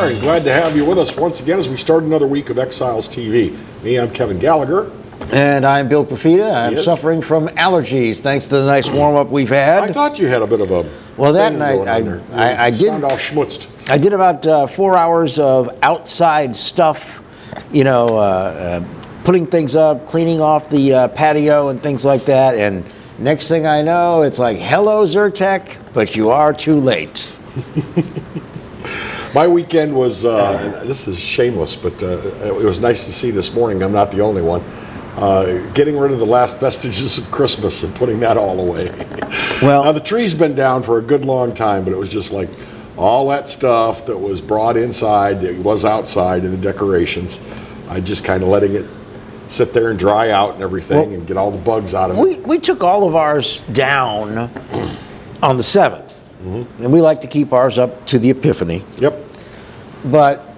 morning. Glad to have you with us once again as we start another week of Exiles TV. Me, I'm Kevin Gallagher. And I'm Bill Profita. I'm suffering from allergies thanks to the nice warm-up we've had. I thought you had a bit of a that night I did. Sound all schmutzed. I did about 4 hours of outside stuff, putting things up, cleaning off the patio and things like that. And next thing I know, it's like, hello, Zyrtec, but you are too late. My weekend was, this is shameless, but it was nice to see this morning. I'm not the only one. Getting rid of the last vestiges of Christmas and putting that all away. Well, now the tree's been down for a good long time, but it was just like all that stuff that was brought inside that was outside in the decorations. I just kind of letting it sit there and dry out and everything and get all the bugs out of it. We took all of ours down on the 7th. Mm-hmm. And we like to keep ours up to the Epiphany. Yep. But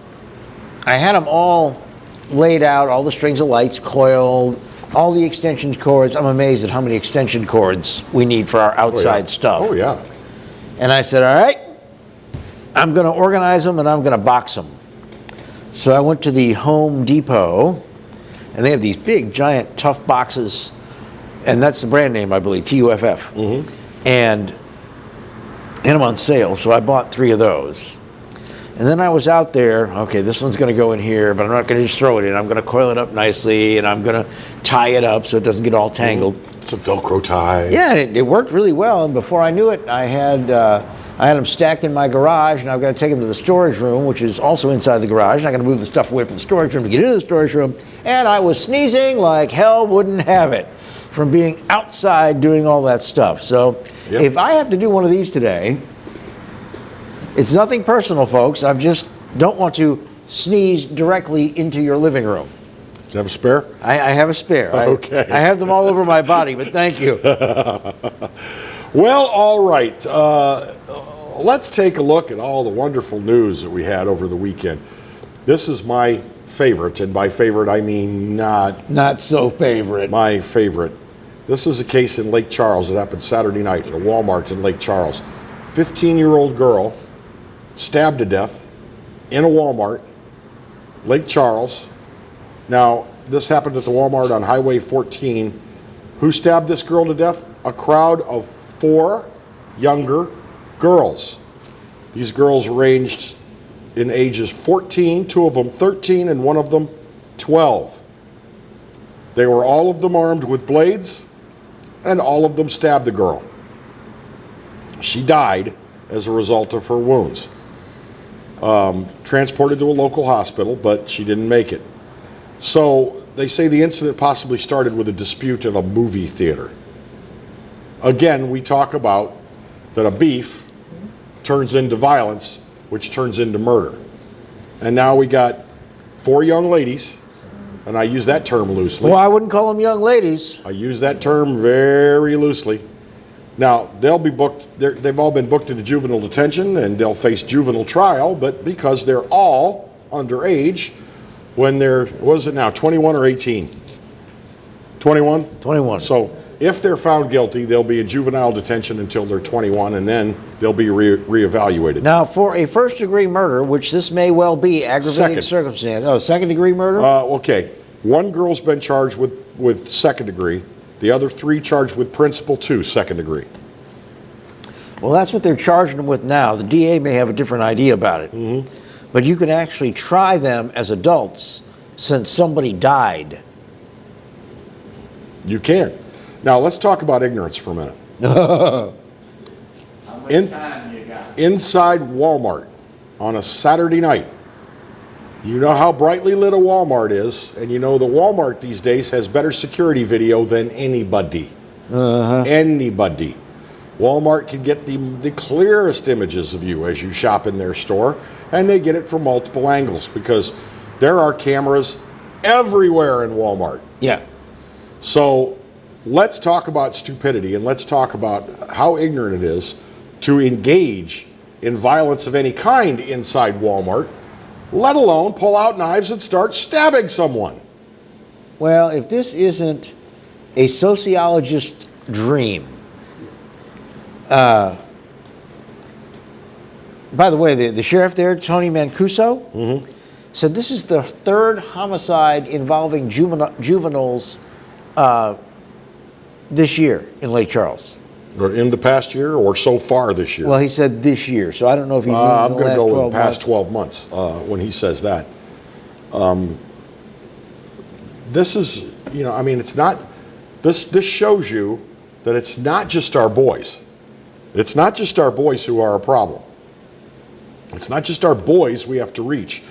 I had them all laid out, all the strings of lights coiled, all the extension cords. I'm amazed at how many extension cords we need for our outside stuff. Oh, yeah. And I said, all right, I'm going to organize them and I'm going to box them. So I went to the Home Depot, and they have these big, giant, tough boxes. And that's the brand name, I believe, TUFF. Mm-hmm. And I'm on sale, so I bought 3 of those. And then I was out there, okay, this one's going to go in here, but I'm not going to just throw it in. I'm going to coil it up nicely, and I'm going to tie it up so it doesn't get all tangled. Some Velcro ties. Yeah, it worked really well, and before I knew it, I had them stacked in my garage, and I've got to take them to the storage room, which is also inside the garage, and I got to move the stuff away from the storage room to get into the storage room, and I was sneezing like hell wouldn't have it from being outside doing all that stuff. So if I have to do one of these today, it's nothing personal, folks. I just don't want to sneeze directly into your living room. Do you have a spare? I have a spare. Okay. I have them all over my body, but thank you. Well, all right. Let's take a look at all the wonderful news that we had over the weekend. This is my favorite, and by favorite I mean not so favorite. My favorite. This is a case in Lake Charles that happened Saturday night at a Walmart in Lake Charles. 15-year-old girl stabbed to death in a Walmart, Lake Charles. Now, this happened at the Walmart on Highway 14. Who stabbed this girl to death? A crowd of 4 younger girls. These girls ranged in ages 14, 2 of them 13, and 1 of them 12. They were all of them armed with blades, and all of them stabbed the girl. She died as a result of her wounds. Transported to a local hospital, but she didn't make it. So they say the incident possibly started with a dispute in a movie theater. Again, we talk about that a beef turns into violence, which turns into murder. And now we got 4 young ladies, and I use that term loosely. Well, I wouldn't call them young ladies. I use that term very loosely. Now, they'll be booked, they've all been booked into juvenile detention, and they'll face juvenile trial, but because they're all underage, when they're, what is it now, 21 or 18? 21? 21. So if they're found guilty, they'll be in juvenile detention until they're 21, and then they'll be reevaluated. Now, for a first-degree murder, which this may well be aggravating circumstance. Oh, second-degree murder? Okay. 1 girl's been charged with second degree. The other 3 charged with principal 2, second degree. Well, that's what they're charging them with now. The DA may have a different idea about it. Mm-hmm. But you can actually try them as adults since somebody died. You can. Now, let's talk about ignorance for a minute. How much time you got? Inside Walmart on a Saturday night. You know how brightly lit a Walmart is, and you know the Walmart these days has better security video than anybody. Anybody. Walmart can get the clearest images of you as you shop in their store, and they get it from multiple angles because there are cameras everywhere in Walmart. Yeah. So let's talk about stupidity, and let's talk about how ignorant it is to engage in violence of any kind inside Walmart, let alone pull out knives and start stabbing someone. Well, if this isn't a sociologist's dream, By the way, the sheriff there, Tony Mancuso, said this is the third homicide involving juveniles this year in Lake Charles. Or in the past year, or so far this year? Well, he said this year, so I don't know if he means I'm the going to last go with 12 the past months. 12 months when he says that. This is, you know, I mean, it's not, this shows you that it's not just our boys. It's not just our boys who are a problem. It's not just our boys we have to reach.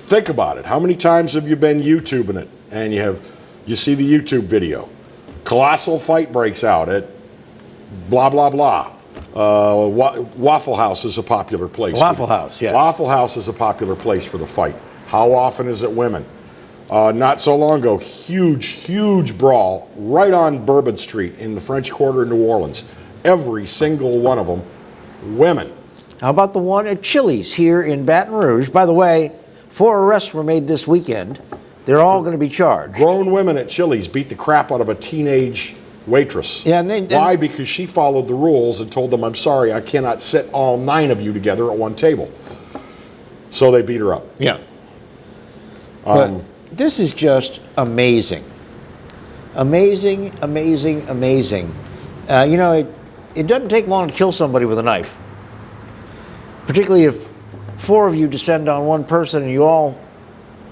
Think about it. How many times have you been YouTubing it and you see the YouTube video? Colossal fight breaks out at blah, blah, blah. Waffle House is a popular place. Waffle House, yes. Waffle House is a popular place for the fight. How often is it women? Not so long ago, huge brawl right on Bourbon Street in the French Quarter in New Orleans. Every single one of them, women. How about the one at Chili's here in Baton Rouge? By the way, 4 arrests were made this weekend. They're all going to be charged. Grown women at Chili's beat the crap out of a teenage waitress. Yeah, why? Because she followed the rules and told them, I'm sorry, I cannot sit all 9 of you together at one table. So they beat her up. Yeah. But this is just amazing. Amazing. You know, it doesn't take long to kill somebody with a knife. Particularly if 4 of you descend on one person and you're all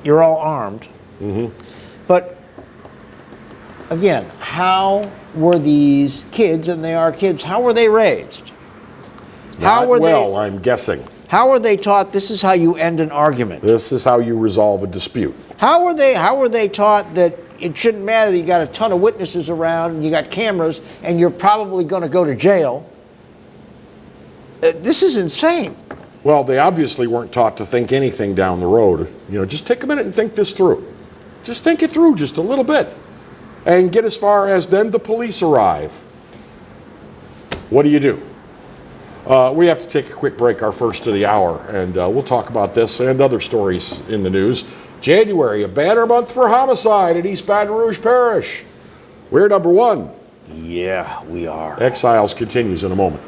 armed. But again, how were these kids, and they are kids, how were they raised? I'm guessing. How were they taught this is how you end an argument? This is how you resolve a dispute. How were they taught that it shouldn't matter that you got a ton of witnesses around and you got cameras and you're probably going to go to jail? This is insane. Well, they obviously weren't taught to think anything down the road. You know, just take a minute and think this through. Just think it through just a little bit. And get as far as then the police arrive. What do you do? We have to take a quick break, our first of the hour, and we'll talk about this and other stories in the news. January, a banner month for homicide at East Baton Rouge Parish. We're number 1. Yeah, we are. Exiles continues in a moment.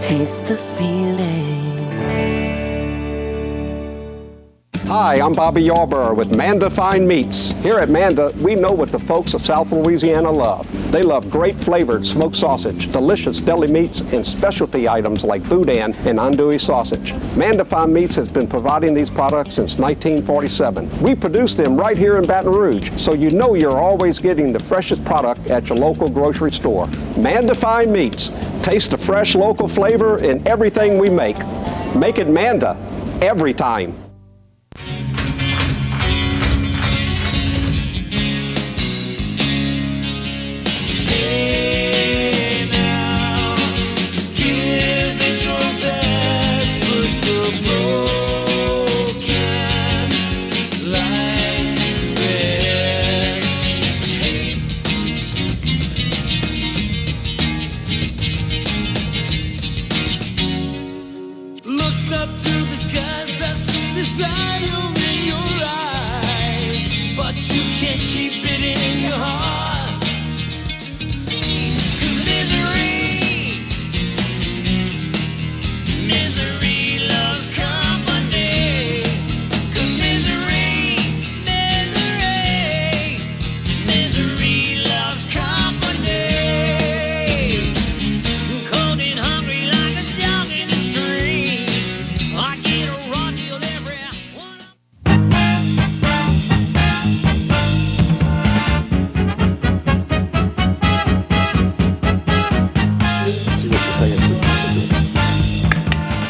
Taste the feeling. Hi, I'm Bobby Yarborough with Manda Fine Meats. Here at Manda, we know what the folks of South Louisiana love. They love great flavored smoked sausage, delicious deli meats, and specialty items like boudin and andouille sausage. Manda Fine Meats has been providing these products since 1947. We produce them right here in Baton Rouge, so you know you're always getting the freshest product at your local grocery store. Manda Fine Meats. Taste the fresh local flavor in everything we make. Make it Manda every time.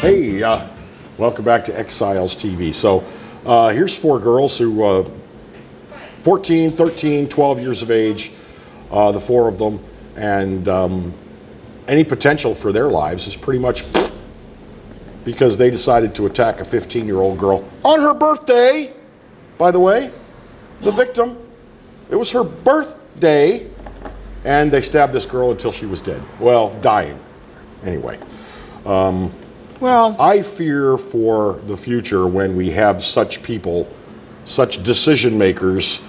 Hey, welcome back to Exiles TV. So here's 4 girls who 14, 13, 12 years of age. the four of them, and any potential for their lives is pretty much because they decided to attack a 15-year-old girl on her birthday. By the way, the victim, it was her birthday, and they stabbed this girl until she was dead. Well, dying. Anyway. Well, I fear for the future when we have such people, such decision makers,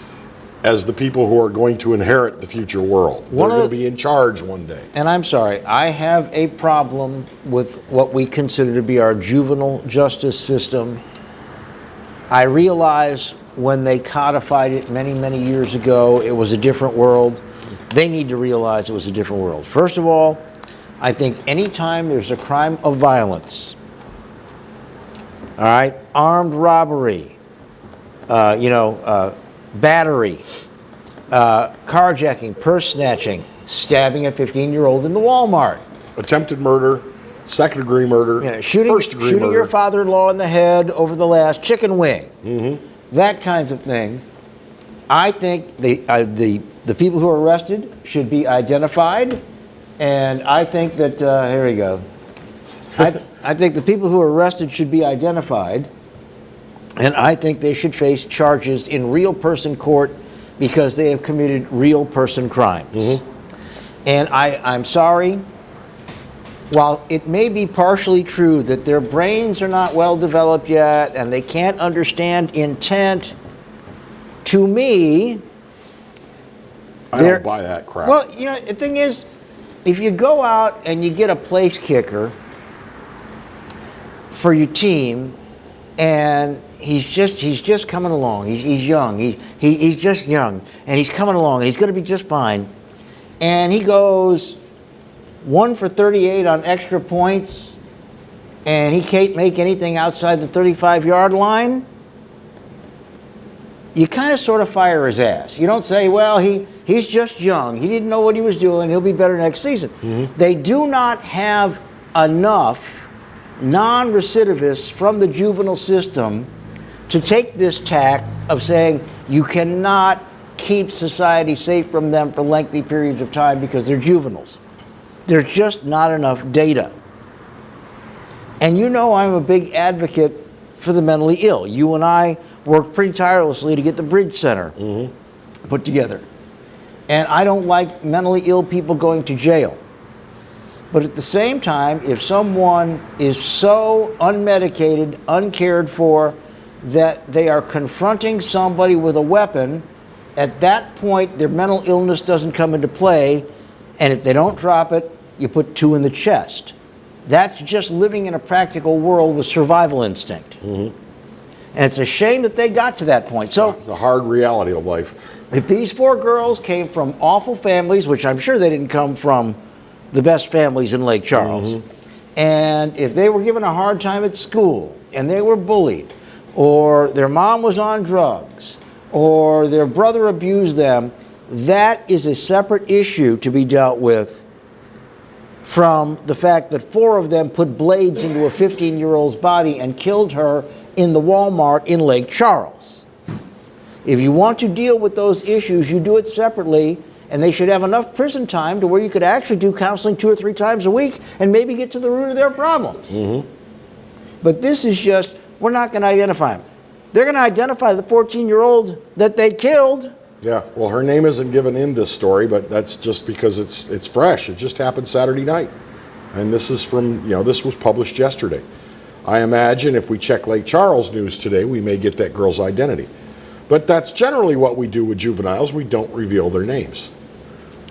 as the people who are going to inherit the future world. They're going to be in charge one day. and I'm sorry, I have a problem with what we consider to be our juvenile justice system. I realize when they codified it many, many years ago, it was a different world. They need to realize it was a different world. First of all, I think anytime there's a crime of violence, all right, armed robbery, battery, carjacking, purse snatching, stabbing a 15-year-old in the Walmart, Attempted murder, second-degree murder, first-degree shooting murder. your father-in-law in the head over the last chicken wing, that kinds of things. I think the people who are arrested should be identified, and I think that here we go. I think the people who are arrested should be identified, and I think they should face charges in real person court because they have committed real person crimes. And I'm sorry, while it may be partially true that their brains are not well developed yet and they can't understand intent, to me, I don't buy that crap. well, the thing is, if you go out and you get a place kicker for your team, and he's just coming along. He's young. He's just young, and he's coming along, and he's going to be just fine. And he goes 1 for 38 on extra points, and he can't make anything outside the 35-yard line. You kind of sort of fire his ass. You don't say, well, he's just young. He didn't know what he was doing. He'll be better next season. They do not have enough non-recidivists from the juvenile system to take this tack of saying you cannot keep society safe from them for lengthy periods of time because they're juveniles. There's just not enough data. And I'm a big advocate for the mentally ill. You and I worked pretty tirelessly to get the Bridge Center put together. And I don't like mentally ill people going to jail. But at the same time, if someone is so unmedicated, uncared for, that they are confronting somebody with a weapon, at that point, their mental illness doesn't come into play. And if they don't drop it, you put 2 in the chest. That's just living in a practical world with survival instinct. And it's a shame that they got to that point. So The hard reality of life. if these 4 girls came from awful families, which I'm sure they didn't come from the best families in Lake Charles, and if they were given a hard time at school and they were bullied, or their mom was on drugs, or their brother abused them, that is a separate issue to be dealt with from the fact that 4 of them put blades into a 15-year-old's body and killed her in the Walmart in Lake Charles. If you want to deal with those issues, you do it separately, and they should have enough prison time to where you could actually do counseling 2 or 3 times a week and maybe get to the root of their problems. But this is just, we're not going to identify them. They're going to identify the 14-year-old that they killed. Yeah, well, her name isn't given in this story, but that's just because it's fresh. It just happened Saturday night. And this is from, this was published yesterday. I imagine if we check Lake Charles news today, we may get that girl's identity. But that's generally what we do with juveniles. We don't reveal their names.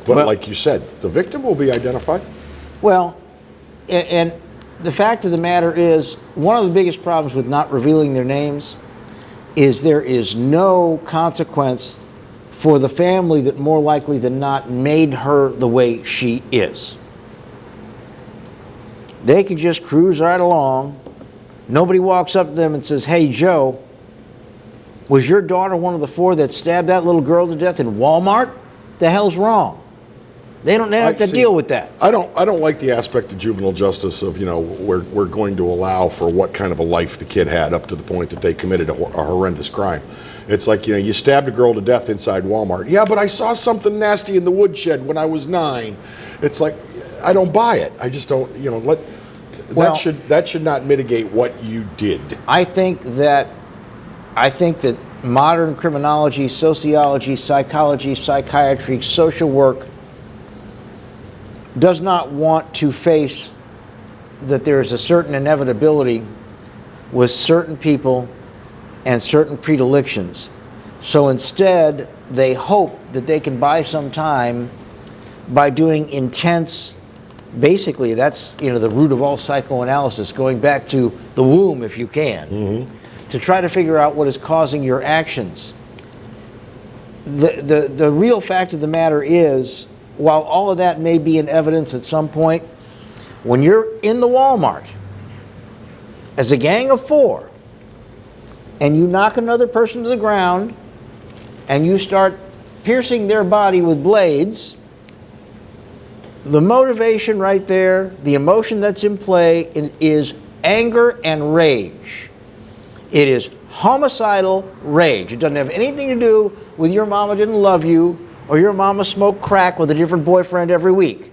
But like you said, the victim will be identified. Well, and the fact of the matter is, one of the biggest problems with not revealing their names is there is no consequence for the family that more likely than not made her the way she is. They could just cruise right along. Nobody walks up to them and says, hey, Joe, was your daughter one of the 4 that stabbed that little girl to death in Walmart? The hell's wrong? They don't have to deal with that. I don't like the aspect of juvenile justice of, we're going to allow for what kind of a life the kid had up to the point that they committed a horrendous crime. It's like, you stabbed a girl to death inside Walmart. Yeah, but I saw something nasty in the woodshed when I was 9. It's like, I don't buy it. I just don't, that should not mitigate what you did. I think that modern criminology, sociology, psychology, psychiatry, social work does not want to face that there is a certain inevitability with certain people and certain predilections. So instead, they hope that they can buy some time by doing intense, basically that's the root of all psychoanalysis, going back to the womb if you can, to try to figure out what is causing your actions. The real fact of the matter is, while all of that may be in evidence at some point, when you're in the Walmart as a gang of 4 and you knock another person to the ground and you start piercing their body with blades, the motivation right there, the emotion that's in play is anger and rage. It is homicidal rage. It doesn't have anything to do with your mama didn't love you or your mama smoked crack with a different boyfriend every week.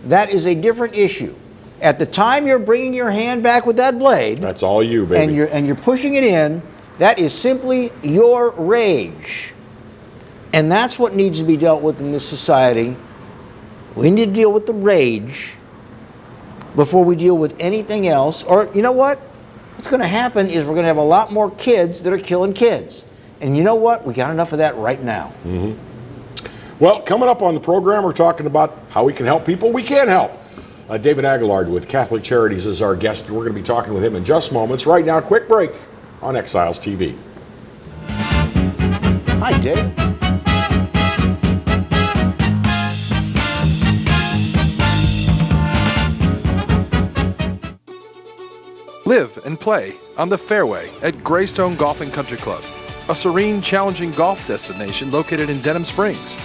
That is a different issue. At the time you're bringing your hand back with that blade, that's all you, baby. And you're pushing it in, that is simply your rage. And that's what needs to be dealt with in this society. We need to deal with the rage before we deal with anything else. Or you know what? What's going to happen is we're going to have a lot more kids that are killing kids. And you know what? We got enough of that right now. Well, coming up on the program, we're talking about how we can help people we can't help. David Aguilard with Catholic Charities is our guest. We're going to be talking with him in just moments. Right now, quick break on Exiles TV. Hi, Dave. Live and play on the fairway at Greystone Golf and Country Club, a serene, challenging golf destination located in Denham Springs.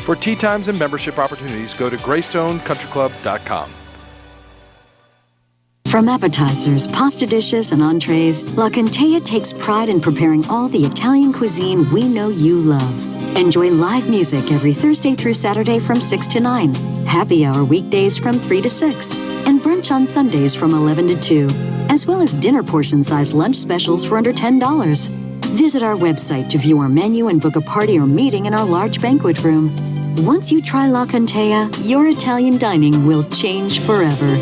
For tee times and membership opportunities, go to GreystoneCountryClub.com. From appetizers, pasta dishes, and entrees, La Cantea takes pride in preparing all the Italian cuisine we know you love. Enjoy live music every Thursday through Saturday from 6 to 9, happy hour weekdays from 3 to 6, and brunch on Sundays from 11 to 2, as well as dinner portion-sized lunch specials for under $10. Visit our website to view our menu and book a party or meeting in our large banquet room. Once you try La Cantea, your Italian dining will change forever.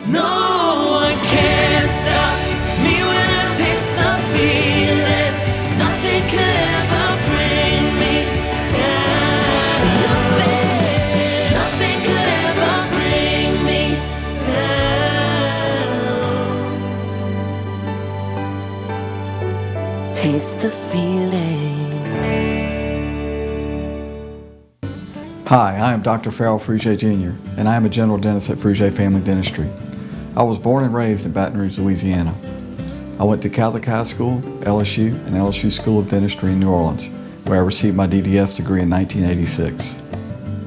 No one can stop me when I taste the feeling. Nothing could ever bring me down. Nothing could ever bring me down. Taste the feeling. Hi, I am Dr. Farrell Frugier Jr., and I am a general dentist at Frugier Family Dentistry. I was born and raised in Baton Rouge, Louisiana. I went to Catholic High School, LSU, and LSU School of Dentistry in New Orleans, where I received my DDS degree in 1986.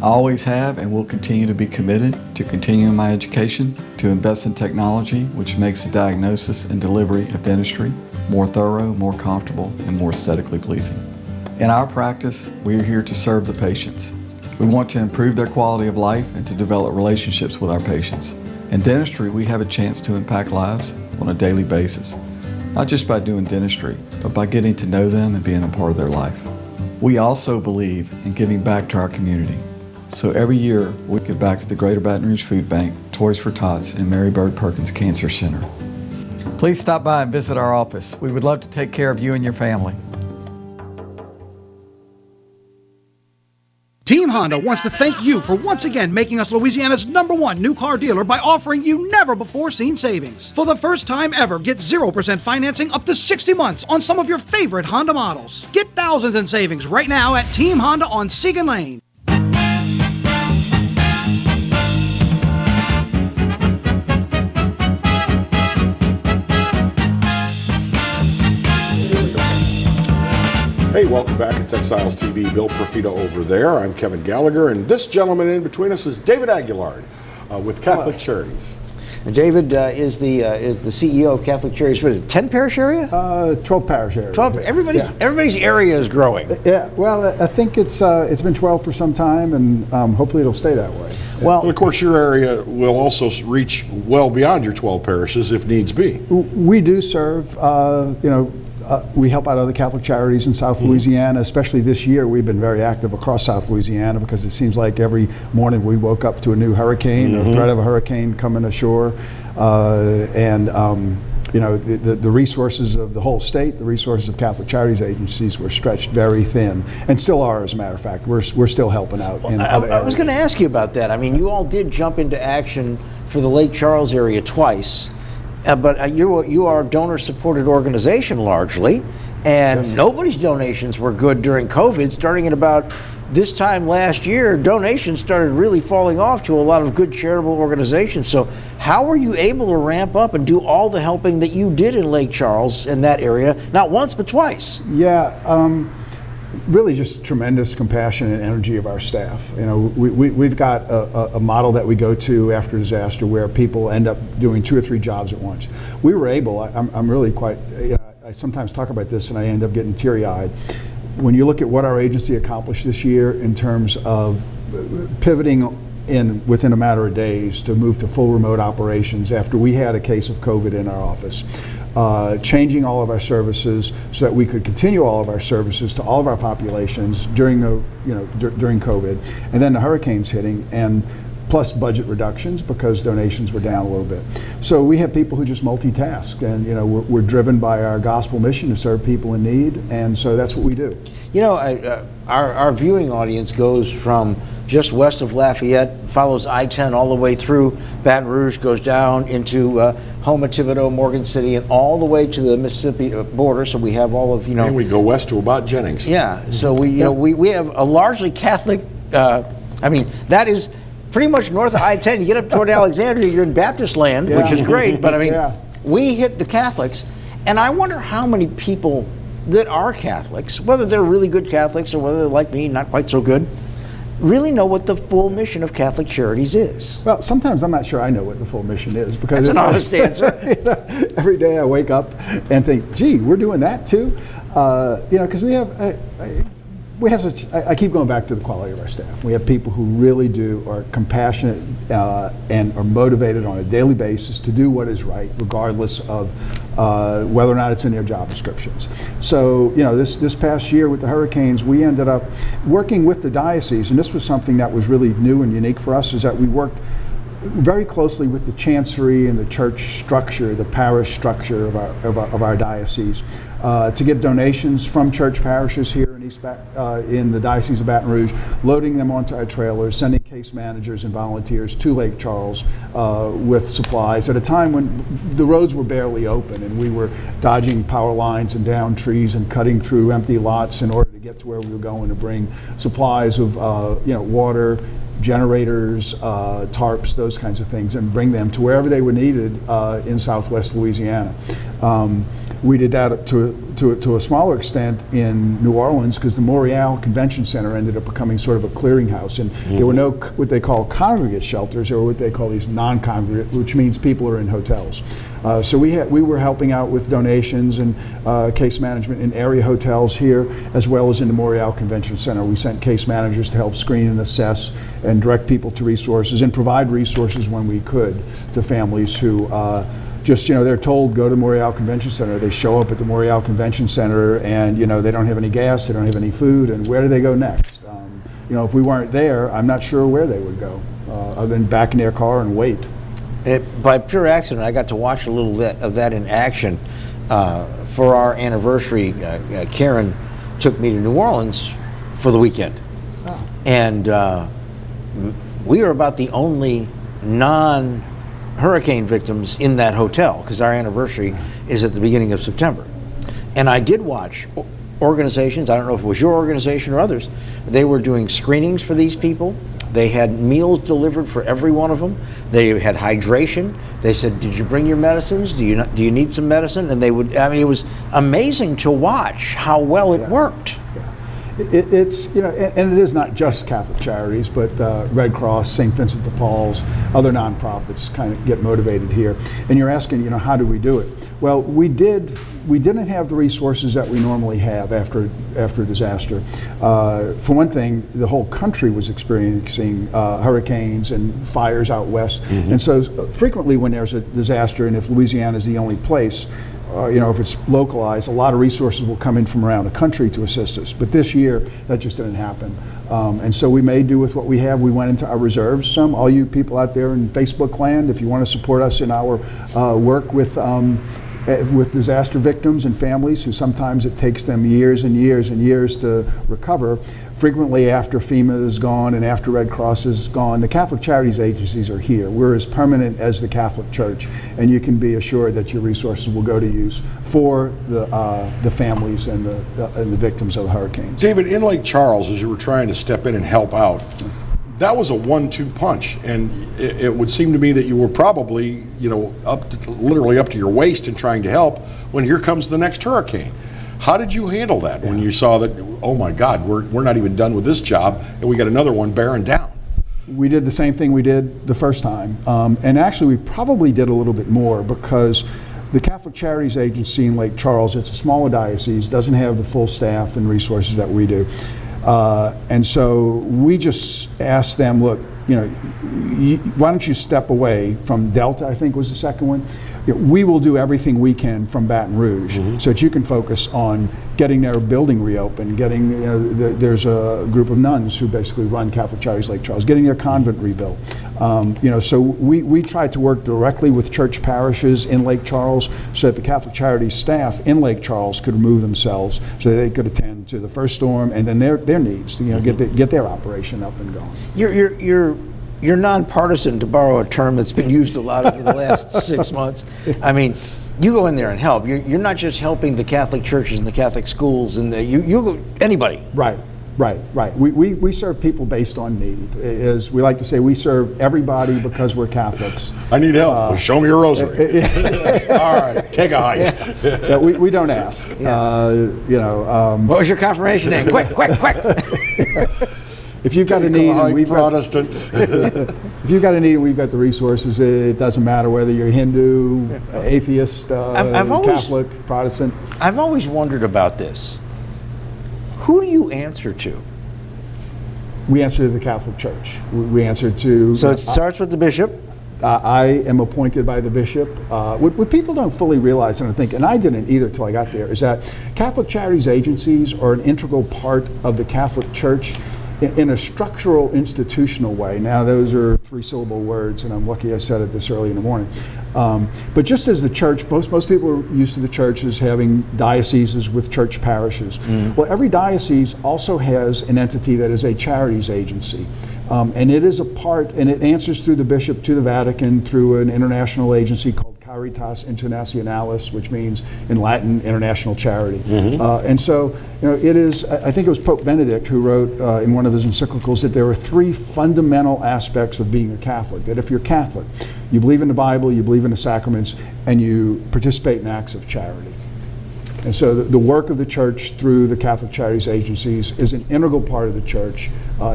I always have and will continue to be committed to continuing my education, to invest in technology which makes the diagnosis and delivery of dentistry more thorough, more comfortable, and more aesthetically pleasing. In our practice, we are here to serve the patients. We want to improve their quality of life and to develop relationships with our patients. In dentistry, we have a chance to impact lives on a daily basis, not just by doing dentistry, but by getting to know them and being a part of their life. We also believe in giving back to our community. So every year, we give back to the Greater Baton Rouge Food Bank, Toys for Tots, and Mary Bird Perkins Cancer Center. Please stop by and visit our office. We would love to take care of you and your family. Team Honda wants to thank you for once again making us Louisiana's #1 new car dealer by offering you never-before-seen savings. For the first time ever, get 0% financing up to 60 months on some of your favorite Honda models. Get thousands in savings right now at Team Honda on Segan Lane. Hey, welcome back. It's Exiles TV. Bill Profita over there. I'm Kevin Gallagher, and this gentleman in between us is David Aguilar with Catholic Charities. And David is the CEO of Catholic Charities. What is it, 10 parish area? 12 parish area. 12. Everybody's area is growing. Yeah, well, I think it's been 12 for some time, and hopefully it'll stay that way. Well, And of course, your area will also reach well beyond your 12 parishes if needs be. We do serve, we help out other Catholic charities in South Louisiana, especially this year. We've been very active across South Louisiana because it seems like every morning we woke up to a new hurricane, or threat of a hurricane coming ashore. The resources of the whole state, the resources of Catholic charities agencies were stretched very thin, and still are, as a matter of fact. We're still helping out in other areas. I was going to ask you about that. I mean, you all did jump into action for the Lake Charles area twice. But you are a donor-supported organization largely, and nobody's donations were good during COVID. Starting at about this time last year, donations started really falling off to a lot of good charitable organizations. So how were you able to ramp up and do all the helping that you did in Lake Charles in that area, not once but twice? Yeah. Really just tremendous compassion and energy of our staff. We've got a model that we go to after disaster where people end up doing 2 or 3 jobs at once. We were able, I'm really quite, I sometimes talk about this and I end up getting teary-eyed. When you look at what our agency accomplished this year in terms of pivoting within a matter of days to move to full remote operations after we had a case of COVID in our office. Changing all of our services so that we could continue all of our services to all of our populations during during COVID, and then the hurricanes hitting, and plus budget reductions because donations were down a little bit. So we have people who just multitask, and we're driven by our gospel mission to serve people in need, and so that's what we do. Our viewing audience goes from just west of Lafayette, follows I-10 all the way through Baton Rouge, goes down into Houma, Thibodaux, Morgan City, and all the way to the Mississippi border. So we have all of And we go west to about Jennings. Yeah. So we have a largely Catholic. That is pretty much north of I-10. You get up toward Alexandria, you're in Baptist land, which is great. But we hit the Catholics, and I wonder how many people that are Catholics, whether they're really good Catholics or whether they're like me, not quite so good, really know what the full mission of Catholic Charities is. Well, sometimes I'm not sure I know what the full mission is, because that's an honest answer. Every day I wake up and think, gee, we're doing that too, because we have such. I keep going back to the quality of our staff. We have people who really are compassionate and are motivated on a daily basis to do what is right, regardless of whether or not it's in their job descriptions. So, this past year with the hurricanes, we ended up working with the diocese, and this was something that was really new and unique for us, is that we worked very closely with the chancery and the church structure, the parish structure of our diocese, to get donations from church parishes here in the Diocese of Baton Rouge, loading them onto our trailers, sending case managers and volunteers to Lake Charles with supplies at a time when the roads were barely open and we were dodging power lines and down trees and cutting through empty lots in order to get to where we were going to bring supplies of water, generators, tarps, those kinds of things, and bring them to wherever they were needed in Southwest Louisiana. We did that to a smaller extent in New Orleans, because the Montreal Convention Center ended up becoming sort of a clearinghouse, and there were no what they call congregate shelters, or what they call these non-congregate, which means people are in hotels. So we were helping out with donations and case management in area hotels here, as well as in the Montreal Convention Center. We sent case managers to help screen and assess and direct people to resources and provide resources when we could to families who they're told, go to the Montreal Convention Center. They show up at the Montreal Convention Center and, they don't have any gas, they don't have any food, and where do they go next? If we weren't there, I'm not sure where they would go, other than back in their car and wait. By pure accident, I got to watch a little bit of that in action. For our anniversary, Karen took me to New Orleans for the weekend. Oh. And we were about the only non-hurricane victims in that hotel, because our anniversary is at the beginning of September. And I did watch organizations, I don't know if it was your organization or others, they were doing screenings for these people. They had meals delivered for every one of them. They had hydration. They said, "Did you bring your medicines? Do you need some medicine?" And they would. I mean, it was amazing to watch how well it worked. It's, you know, and it is not just Catholic Charities, but Red Cross, St. Vincent de Paul's, other nonprofits kind of get motivated here. And you're asking, you know, how do we do it? Well, we didn't have the resources that we normally have after a disaster. For one thing, the whole country was experiencing hurricanes and fires out west, and so frequently when there's a disaster, and if Louisiana is the only place, you know, if it's localized, a lot of resources will come in from around the country to assist us. But this year, that just didn't happen. And so we made do with what we have. We went into our reserves some. All you people out there in Facebook land, if you want to support us in our work with disaster victims and families who sometimes it takes them years and years and years to recover, frequently after FEMA is gone and after Red Cross is gone, the Catholic Charities agencies are here. We're as permanent as the Catholic Church, and you can be assured that your resources will go to use for the families and the victims of the hurricanes. David, in Lake Charles, as you were trying to step in and help out, that was a 1-2 punch, and it would seem to me that you were probably, you know, literally up to your waist in trying to help when here comes the next hurricane. How did you handle that when you saw that, oh my God, we're not even done with this job and we got another one bearing down? We did the same thing we did the first time, and actually we probably did a little bit more because the Catholic Charities Agency in Lake Charles, it's a smaller diocese, doesn't have the full staff and resources that we do. And so we just asked them, look, you know, why don't you step away from Delta, I think was the second one. You know, we will do everything we can from Baton Rouge so that you can focus on getting their building reopened, getting, you know, there's a group of nuns who basically run Catholic Charities Lake Charles, getting their convent rebuilt. You know, so we tried to work directly with church parishes in Lake Charles so that the Catholic Charities staff in Lake Charles could remove themselves so that they could attend to the first storm and then their needs, you know, get their operation up and going. You're nonpartisan, to borrow a term that's been used a lot over the last 6 months. I mean, you go in there and help. You're not just helping the Catholic churches and the Catholic schools, and you go anybody. Right. We serve people based on need. As we like to say, we serve everybody because we're Catholics. I need help. Show me your rosary. All right, take a hike. Yeah, we don't ask. You know. What was your confirmation name? Quick! If you've got a need, and we've Protestant. if you've got a need, and we've got the resources. It doesn't matter whether you're Hindu, atheist, Catholic, Protestant. I've always wondered about this. Who do you answer to? We answer to the Catholic Church. We answer to. So it starts with the bishop. I am appointed by the bishop. What people don't fully realize, and I think, and I didn't either till I got there, is that Catholic Charities agencies are an integral part of the Catholic Church in a structural, institutional way. Now, those are 3-syllable words, and I'm lucky I said it this early in the morning. But just as the church, most people are used to the church as having dioceses with church parishes. Well, every diocese also has an entity that is a charities agency. And it is a part, and it answers through the bishop to the Vatican through an international agency called Caritas Internationalis, which means in Latin, international charity. And so, you know, it is, I think it was Pope Benedict who wrote in one of his encyclicals that there are 3 fundamental aspects of being a Catholic. That if you're Catholic, you believe in the Bible, you believe in the sacraments, and you participate in acts of charity. And so the work of the church through the Catholic Charities agencies is an integral part of the church,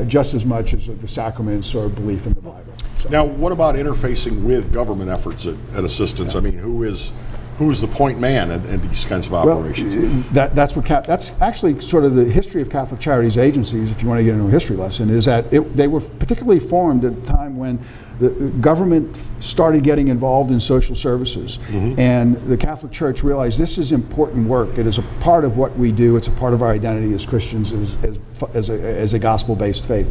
just as much as the sacraments or belief in the Bible. So. Now, what about interfacing with government efforts at assistance? I mean, who is the point man at these kinds of operations? Well, that's actually sort of the history of Catholic Charities agencies, if you want to get into a history lesson, is that they were particularly formed at a time when the government started getting involved in social services, and the Catholic Church realized this is important work. It is a part of what we do. It's a part of our identity as Christians, as a gospel-based faith.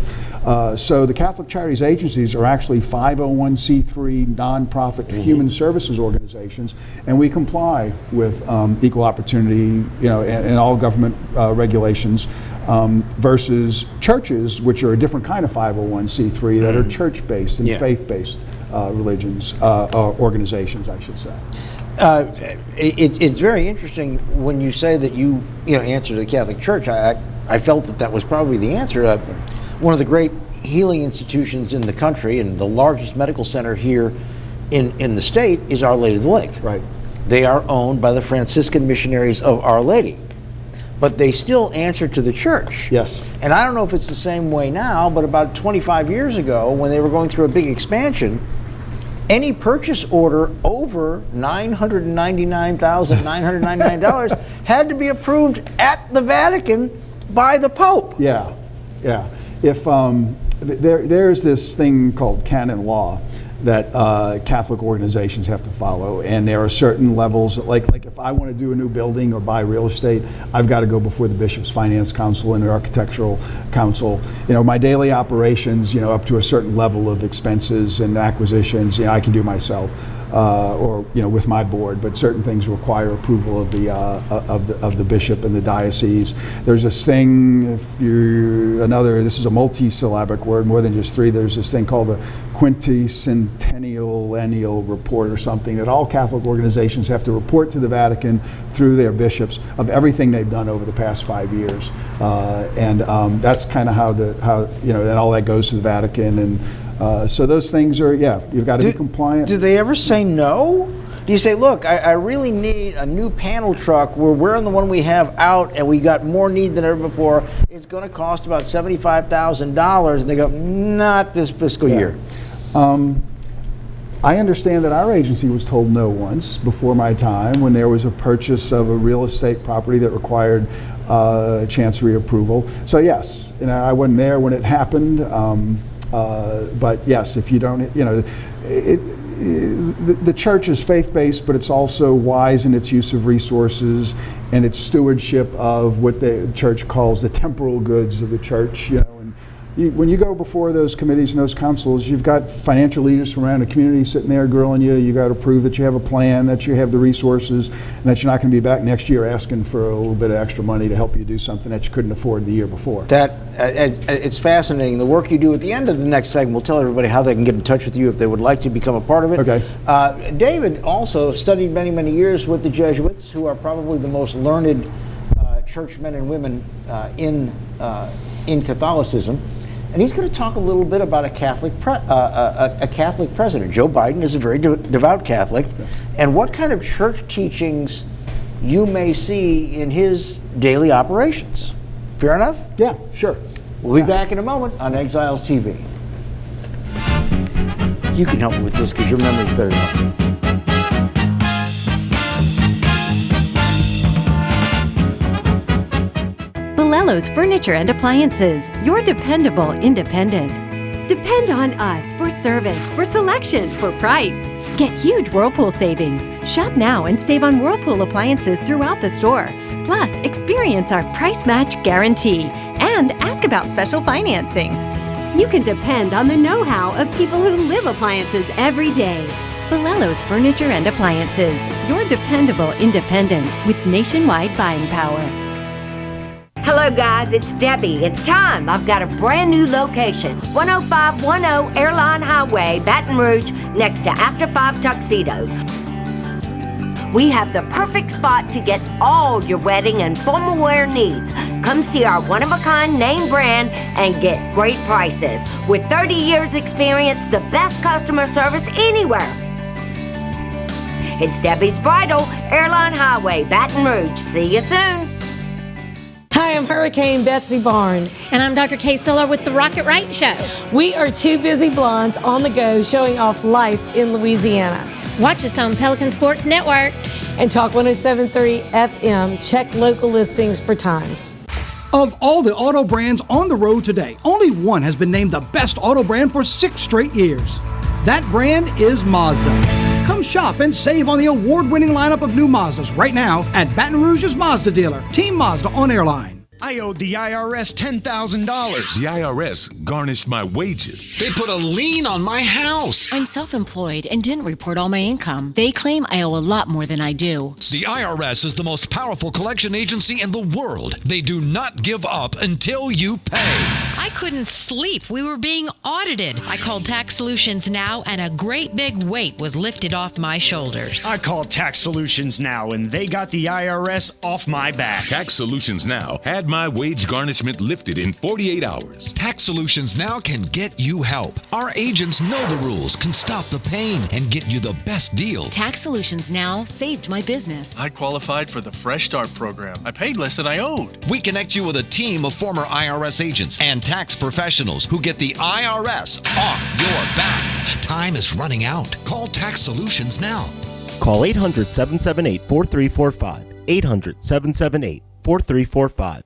So the Catholic Charities agencies are actually 501c3 nonprofit human services organizations, and we comply with equal opportunity, you know, and all government regulations. Versus churches, which are a different kind of 501c3 that are church-based and faith-based religions, organizations, I should say. It's very interesting when you say that you answer to the Catholic Church. I felt that was probably the answer. One of the great healing institutions in the country, and the largest medical center here in the state is Our Lady of the Lake. Right. They are owned by the Franciscan Missionaries of Our Lady, but they still answer to the church. Yes. And I don't know if it's the same way now, but about 25 years ago, when they were going through a big expansion, any purchase order over $999,999 had to be approved at the Vatican by the Pope. Yeah, yeah. If there's this thing called canon law that Catholic organizations have to follow, and there are certain levels, like if I want to do a new building or buy real estate, I've got to go before the Bishop's Finance Council and the Architectural Council. You know, my daily operations, you know, up to a certain level of expenses and acquisitions, you know, I can do myself. Or you know, with my board, but certain things require approval of the bishop and the diocese. There's this thing, this is a multi-syllabic word, more than just three. There's this thing called the Quinticentennial Annual Report or something that all Catholic organizations have to report to the Vatican through their bishops of everything they've done over the past 5 years, and that's kind of how you know, and all that goes to the Vatican. And so those things are, you've got to be compliant. Do they ever say no? Do you say, look, I really need a new panel truck. We're wearing the one we have out, and we got more need than ever before. It's going to cost about $75,000. And they go, not this fiscal year. I understand that our agency was told no once before my time when there was a purchase of a real estate property that required chancery approval. So yes, you know, I wasn't there when it happened. But yes, if you don't, you know, the church is faith-based, but it's also wise in its use of resources and its stewardship of what the church calls the temporal goods of the church. You know, and when you go before those committees and those councils, you've got financial leaders from around the community sitting there grilling you. You got to prove that you have a plan, that you have the resources, and that you're not going to be back next year asking for a little bit of extra money to help you do something that you couldn't afford the year before. It's fascinating. The work you do at the end of the next segment will tell everybody how they can get in touch with you if they would like to become a part of it. Okay. David also studied many, many years with the Jesuits, who are probably the most learned churchmen and women in Catholicism. And he's going to talk a little bit about a Catholic president. Joe Biden is a very devout Catholic. Yes. And what kind of church teachings you may see in his daily operations. Fair enough? Yeah, sure. We'll be back in a moment on Exiles TV. You can help me with this because your memory's better than mine. Balello's Furniture and Appliances, your dependable independent. Depend on us for service, for selection, for price. Get huge Whirlpool savings. Shop now and save on Whirlpool appliances throughout the store. Plus, experience our price match guarantee and ask about special financing. You can depend on the know-how of people who live appliances every day. Balello's Furniture and Appliances, your dependable independent with nationwide buying power. Hello guys, it's Debbie. It's time. I've got a brand new location. 10510 Airline Highway, Baton Rouge, next to After 5 Tuxedos. We have the perfect spot to get all your wedding and formal wear needs. Come see our one-of-a-kind name brand and get great prices. With 30 years experience, the best customer service anywhere. It's Debbie's Bridal, Airline Highway, Baton Rouge. See you soon. Hi, I'm Hurricane Betsy Barnes. And I'm Dr. Kay Siller with The Rocket Right Show. We are two busy blondes on the go showing off life in Louisiana. Watch us on Pelican Sports Network. And Talk 107.3 FM. Check local listings for times. Of all the auto brands on the road today, only one has been named the best auto brand for 6 straight years. That brand is Mazda. Come shop and save on the award-winning lineup of new Mazdas right now at Baton Rouge's Mazda dealer, Team Mazda on Airline. I owed the IRS $10,000. The IRS garnished my wages. They put a lien on my house. I'm self-employed and didn't report all my income. They claim I owe a lot more than I do. The IRS is the most powerful collection agency in the world. They do not give up until you pay. I couldn't sleep. We were being audited. I called Tax Solutions Now, and a great big weight was lifted off my shoulders. I called Tax Solutions Now, and they got the IRS off my back. Tax Solutions Now had my wage garnishment lifted in 48 hours. Tax Solutions Now can get you help. Our agents know the rules, can stop the pain, and get you the best deal. Tax Solutions Now saved my business. I qualified for the Fresh Start program. I paid less than I owed. We connect you with a team of former IRS agents and tax professionals who get the IRS off your back. Time is running out. Call Tax Solutions now. Call 800-778-4345. 800-778-4345.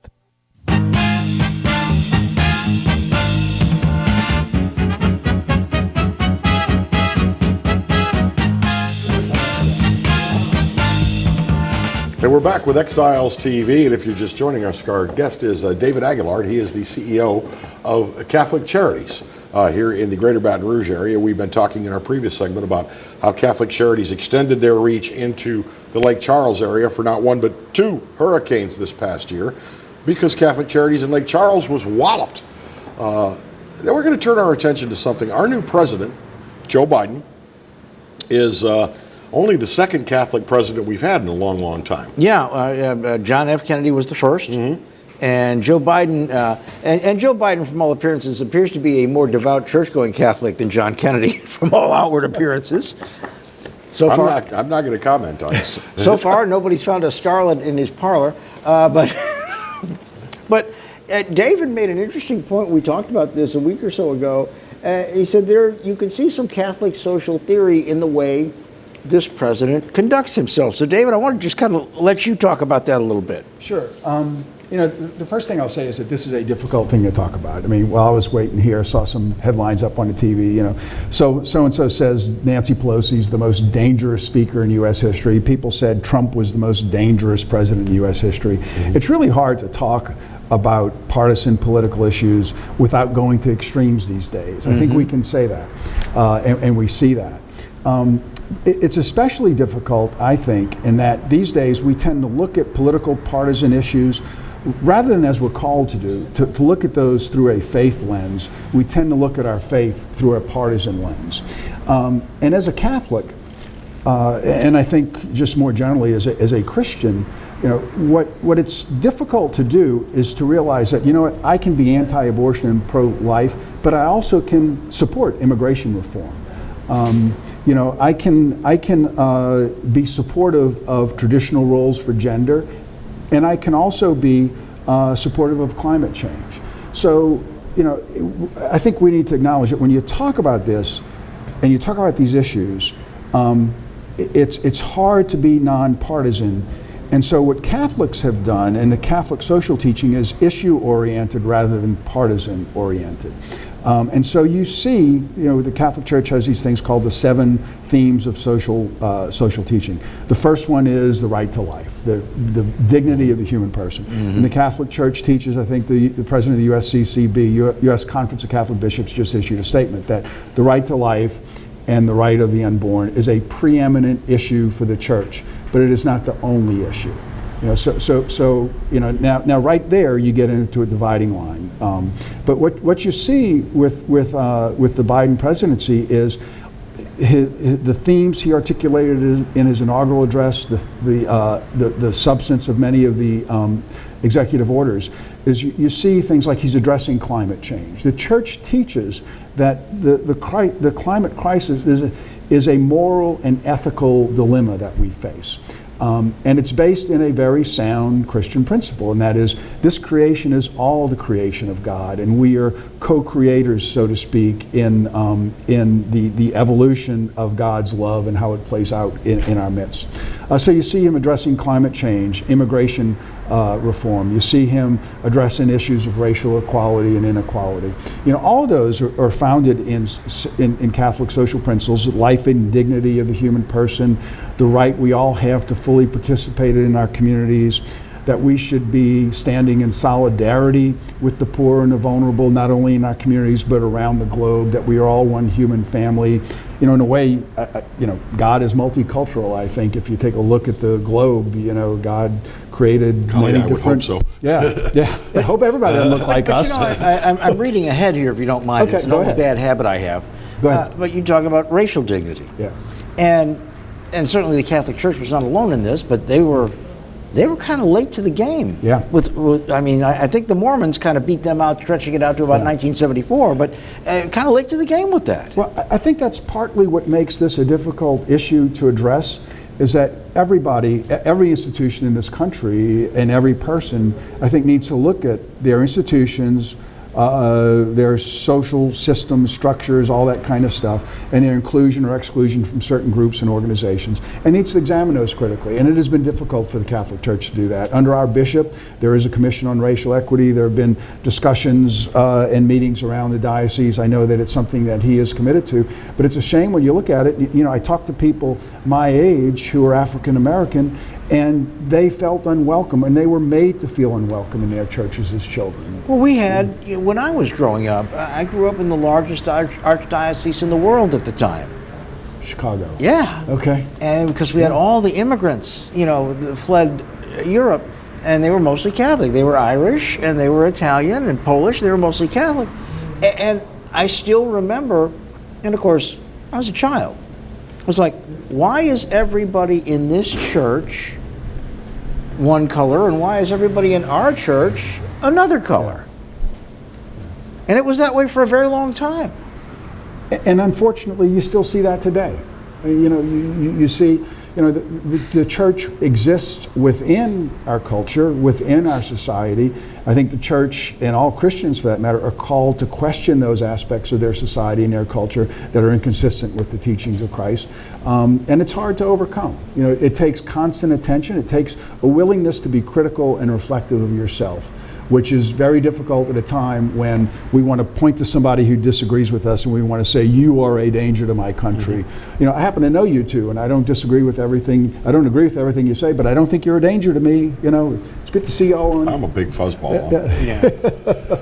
And we're back with Exiles TV, and if you're just joining us, our guest is David Aguilar. He is the CEO of Catholic Charities here in the greater Baton Rouge area. We've been talking in our previous segment about how Catholic Charities extended their reach into the Lake Charles area for not one but two hurricanes this past year, because Catholic Charities in Lake Charles was walloped. Now we're going to turn our attention to something. Our new president, Joe Biden, is only the second Catholic president we've had in a long, long time. Yeah, John F. Kennedy was the first. Mm-hmm. And Joe Biden, and Joe Biden, from all appearances, appears to be a more devout church-going Catholic than John Kennedy, from all outward appearances. So far, I'm not going to comment on this. So far, nobody's found a starlet in his parlor. But David made an interesting point. We talked about this a week or so ago. He said you can see some Catholic social theory in the way this president conducts himself. So, David, I want to just kind of let you talk about that a little bit. Sure. The first thing I'll say is that this is a difficult thing to talk about. I mean, while I was waiting here, I saw some headlines up on the TV, so-and-so says Nancy Pelosi's the most dangerous speaker in U.S. history. People said Trump was the most dangerous president in U.S. history. Mm-hmm. It's really hard to talk about partisan political issues without going to extremes these days. I think we can say that, and we see that. It's especially difficult, I think, in that these days we tend to look at political partisan issues rather than, as we're called to do, to look at those through a faith lens. We tend to look at our faith through a partisan lens. And as a Catholic, and I think just more generally as a Christian, what it's difficult to do is to realize that, I can be anti-abortion and pro-life, but I also can support immigration reform. I can be supportive of traditional roles for gender, and I can also be supportive of climate change. So, I think we need to acknowledge that when you talk about this, and you talk about these issues, it's hard to be nonpartisan. And so what Catholics have done, and the Catholic social teaching, is issue-oriented rather than partisan-oriented. And so you see, the Catholic Church has these things called the 7 themes of social teaching. The first one is the right to life, the dignity of the human person. Mm-hmm. And the Catholic Church teaches, I think the president of the USCCB, U.S. Conference of Catholic Bishops, just issued a statement that the right to life and the right of the unborn is a preeminent issue for the Church, but it is not the only issue. Now right there you get into a dividing line. But what you see with the Biden presidency is the themes he articulated in his inaugural address, the substance of many of the executive orders, is you see things like he's addressing climate change. The Church teaches that the climate crisis is a moral and ethical dilemma that we face. And it's based in a very sound Christian principle, and that is this creation is all the creation of God, and we are co-creators, so to speak, in the evolution of God's love and how it plays out in our midst. So you see him addressing climate change, immigration reform. You see him addressing issues of racial equality and inequality. All of those are founded in Catholic social principles: life and dignity of the human person, the right we all have to fully participate in our communities, that we should be standing in solidarity with the poor and the vulnerable, not only in our communities but around the globe, that we are all one human family. In a way, God is multicultural, I think. If you take a look at the globe, God created many different... I would hope so. Yeah. I hope everybody doesn't look like us. I'm reading ahead here, if you don't mind. Okay, it's an old bad habit I have. Go ahead. But you talk about racial dignity. Yeah. And certainly the Catholic Church was not alone in this, but they were they were kind of late to the game. Yeah. I think the Mormons kind of beat them out, stretching it out to about 1974, but kind of late to the game with that. Well, I think that's partly what makes this a difficult issue to address, is that everybody, every institution in this country and every person, I think, needs to look at their institutions, their social systems, structures, all that kind of stuff, and their inclusion or exclusion from certain groups and organizations, and needs to examine those critically. And it has been difficult for the Catholic Church to do that. Under our bishop, there is a Commission on Racial Equity. There have been discussions and meetings around the diocese. I know that it's something that he is committed to, but it's a shame when you look at it. You know, I talk to people my age who are African American, and they felt unwelcome, and they were made to feel unwelcome in their churches as children. Well, we had, when I was growing up, I grew up in the largest archdiocese in the world at the time. Chicago. Yeah. Okay. And because we had all the immigrants, that fled Europe, and they were mostly Catholic. They were Irish, and they were Italian, and Polish. They were mostly Catholic. And I still remember, and of course, I was a child. I was like, why is everybody in this church one color, and why is everybody in our church another color? And it was that way for a very long time. And unfortunately, you still see that today. You see, the church exists within our culture, within our society. I think the church, and all Christians for that matter, are called to question those aspects of their society and their culture that are inconsistent with the teachings of Christ. And it's hard to overcome. It takes constant attention. It takes a willingness to be critical and reflective of yourself, which is very difficult at a time when we want to point to somebody who disagrees with us and we want to say, you are a danger to my country. Mm-hmm. I happen to know you two, and I don't agree with everything you say, but I don't think you're a danger to me. It's good to see y'all on. I'm a big fuzzball. Yeah.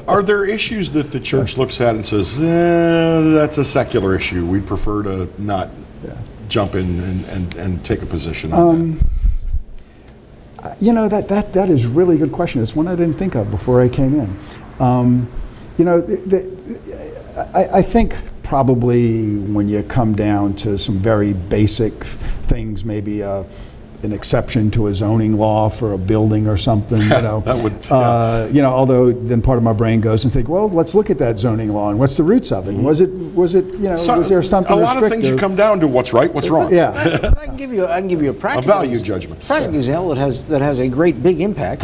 Are there issues that the church looks at and says, that's a secular issue, we'd prefer to not jump in and take a position on that? That is really a good question. It's one I didn't think of before I came in. I think probably when you come down to some very basic things, maybe an exception to a zoning law for a building or something, that would, although then part of my brain goes and think, well, let's look at that zoning law and what's the roots of it? And was there something a lot restrictive? of things you come down to what's right, what's wrong. Yeah. But I can give you a practical value judgment. Practical example that has a great big impact.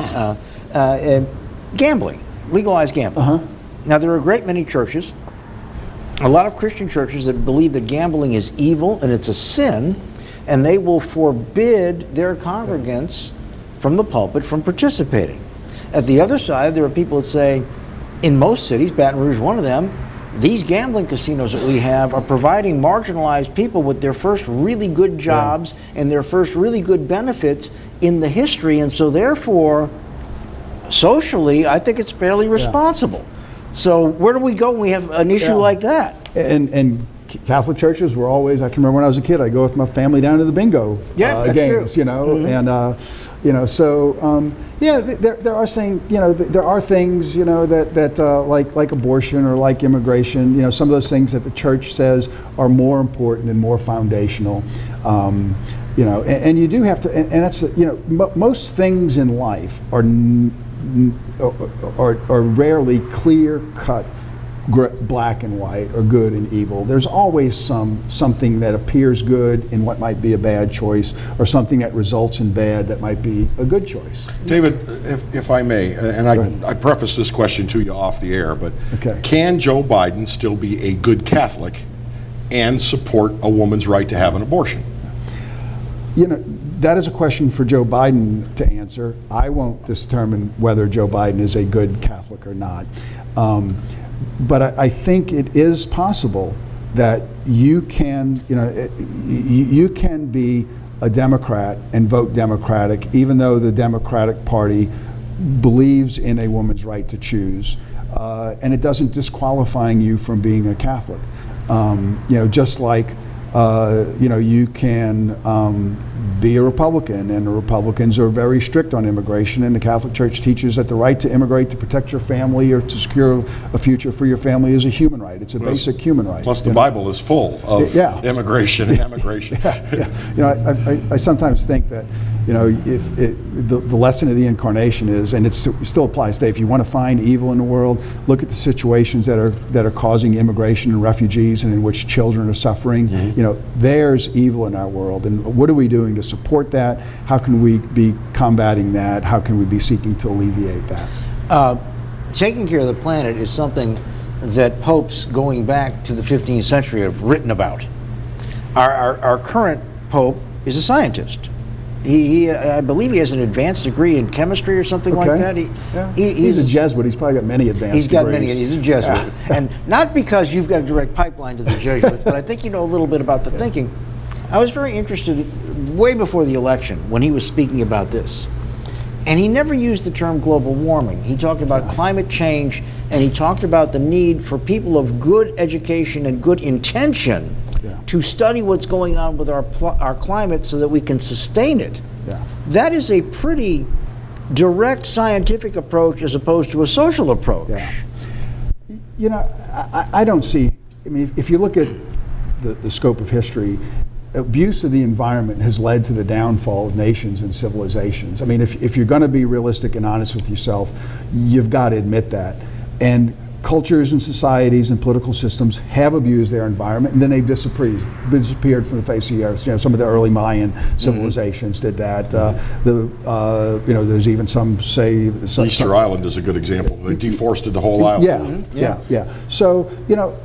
Gambling, legalized gambling. Uh-huh. Now there are a great many churches, a lot of Christian churches that believe that gambling is evil and it's a sin, and they will forbid their congregants from the pulpit from participating. At the other side, there are people that say, in most cities, Baton Rouge one of them, these gambling casinos that we have are providing marginalized people with their first really good jobs and their first really good benefits in the history, and so therefore, socially, I think it's fairly responsible. So where do we go when we have an issue like that? And Catholic churches were always, I can remember when I was a kid, I'd go with my family down to the bingo games, true. And there are saying, there are things, that like abortion or like immigration, some of those things that the church says are more important and more foundational, and you do have to, and that's, most things in life are rarely clear-cut black and white or good and evil. There's always something that appears good in what might be a bad choice, or something that results in bad that might be a good choice. David, if I may, and I preface this question to you off the air, but can Joe Biden still be a good Catholic and support a woman's right to have an abortion? That is a question for Joe Biden to answer. I won't determine whether Joe Biden is a good Catholic or not. But I think it is possible that you can be a Democrat and vote Democratic, even though the Democratic Party believes in a woman's right to choose, and it doesn't disqualifying you from being a Catholic. Just like you can be a Republican, and the Republicans are very strict on immigration, and the Catholic Church teaches that the right to immigrate to protect your family or to secure a future for your family is a human right. It's a basic human right. Plus the Bible is full of immigration and emigration. I sometimes think that You know, if the lesson of the incarnation is, and it still applies today, if you want to find evil in the world, look at the situations that are causing immigration and refugees and in which children are suffering. You know, there's evil in our world, and what are we doing to support that? How can we be combating that? How can we be seeking to alleviate that? Taking care of the planet is something that popes going back to the 15th century have written about. Our current pope is a scientist. I believe he has an advanced degree in chemistry or something like that. He's a Jesuit. He's probably got many advanced degrees. He's a Jesuit. And not because you've got a direct pipeline to the Jesuits, but I think you know a little bit about the thinking. I was very interested way before the election when he was speaking about this. And he never used the term global warming. He talked about climate change, and he talked about the need for people of good education and good intention to study what's going on with our climate so that we can sustain it. That is a pretty direct scientific approach as opposed to a social approach. You know, I don't see, I mean, if you look at the scope of history, abuse of the environment has led to the downfall of nations and civilizations. I mean, if you're going to be realistic and honest with yourself, you've got to admit that. And cultures and societies and political systems have abused their environment, and then they've disappeared from the face of the earth. You know, some of the early Mayan civilizations did that. You know, there's even some say Easter Island is a good example. They deforested the whole island. Yeah. So, you know,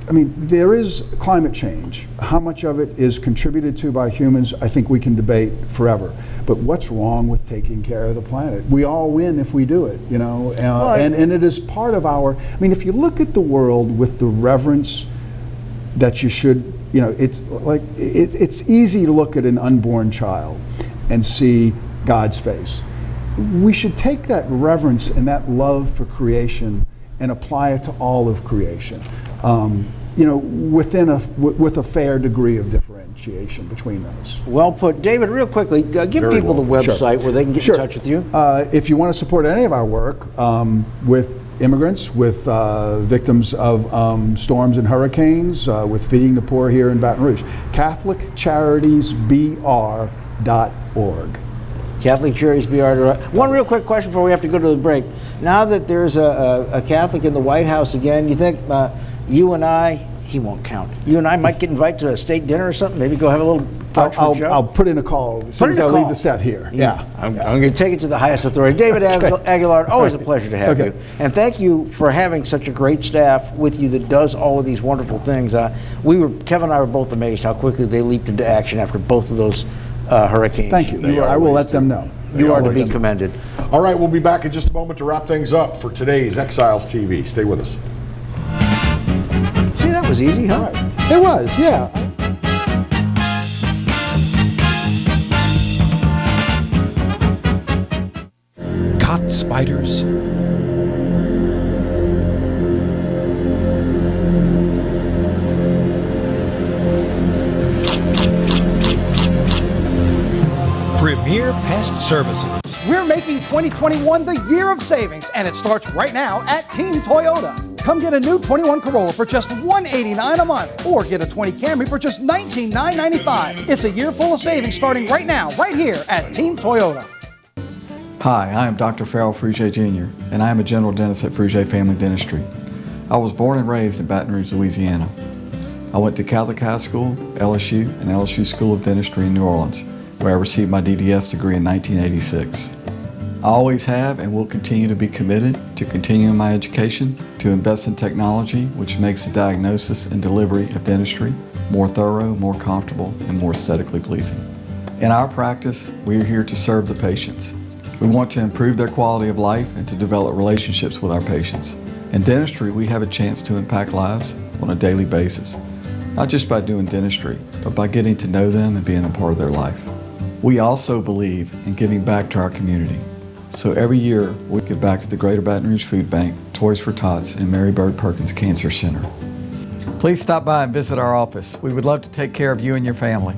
I mean, there is climate change. How much of it is contributed to by humans, I think we can debate forever. But what's wrong with taking care of the planet? We all win if we do it, you know, and it is part of our, I mean, if you look at the world with the reverence that you should, you know, it's like, it's easy to look at an unborn child and see God's face. We should take that reverence and that love for creation and apply it to all of creation. You know, with a fair degree of differentiation between those. Well put. David, real quickly, give people the website where they can get in touch with you. If you want to support any of our work with immigrants, with victims of storms and hurricanes, with feeding the poor here in Baton Rouge, CatholicCharitiesBR.org. CatholicCharitiesBR. One real quick question before we have to go to the break. Now that there's a Catholic in the White House again, you think you and I, he won't count, you and I might get invited to a state dinner or something, maybe go have a little brunch with Joe? I'll put in a call as soon as I leave the set here. I'm going to take it to the highest authority. David Aguilar, always a pleasure to have you. And thank you for having such a great staff with you that does all of these wonderful things. Kevin and I were both amazed how quickly they leaped into action after both of those hurricanes. Thank you. I will let them know. You are to be commended. All right, we'll be back in just a moment to wrap things up for today's Exiles TV. Stay with us. See, that was easy, huh? It was, yeah. Caught spiders. Premier Pest Services. We're making 2021 the year of savings, and it starts right now at Team Toyota. Come get a new 21 Corolla for just $189 a month, or get a 20 Camry for just $19,995. It's a year full of savings starting right now, right here at Team Toyota. Hi, I am Dr. Farrell Frugier Jr., and I am a general dentist at Frugier Family Dentistry. I was born and raised in Baton Rouge, Louisiana. I went to Catholic High School, LSU, and LSU School of Dentistry in New Orleans, where I received my DDS degree in 1986. I always have and will continue to be committed to continuing my education, to invest in technology which makes the diagnosis and delivery of dentistry more thorough, more comfortable, and more aesthetically pleasing. In our practice, we are here to serve the patients. We want to improve their quality of life and to develop relationships with our patients. In dentistry, we have a chance to impact lives on a daily basis, not just by doing dentistry, but by getting to know them and being a part of their life. We also believe in giving back to our community. So every year, we give back to the Greater Baton Rouge Food Bank, Toys for Tots, and Mary Bird Perkins Cancer Center. Please stop by and visit our office. We would love to take care of you and your family.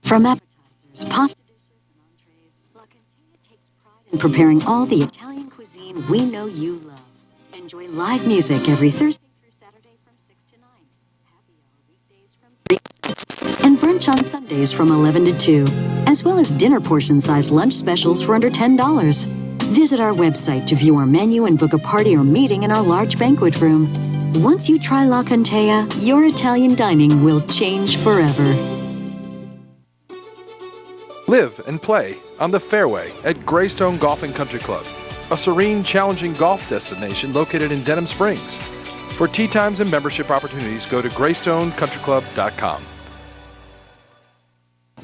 From appetizers, pasta dishes, and entrees, La Cantea takes pride in preparing all the Italian cuisine we know you love. Enjoy live music every Thursday through Saturday from 6 to 9. Happy hour weekdays from 3 to 6. on Sundays from 11 to 2, as well as dinner portion-sized lunch specials for under $10. Visit our website to view our menu and book a party or meeting in our large banquet room. Once you try La Contea, your Italian dining will change forever. Live and play on the fairway at Greystone Golf and Country Club, a serene, challenging golf destination located in Denham Springs. For tee times and membership opportunities, go to GreystonecountryClub.com.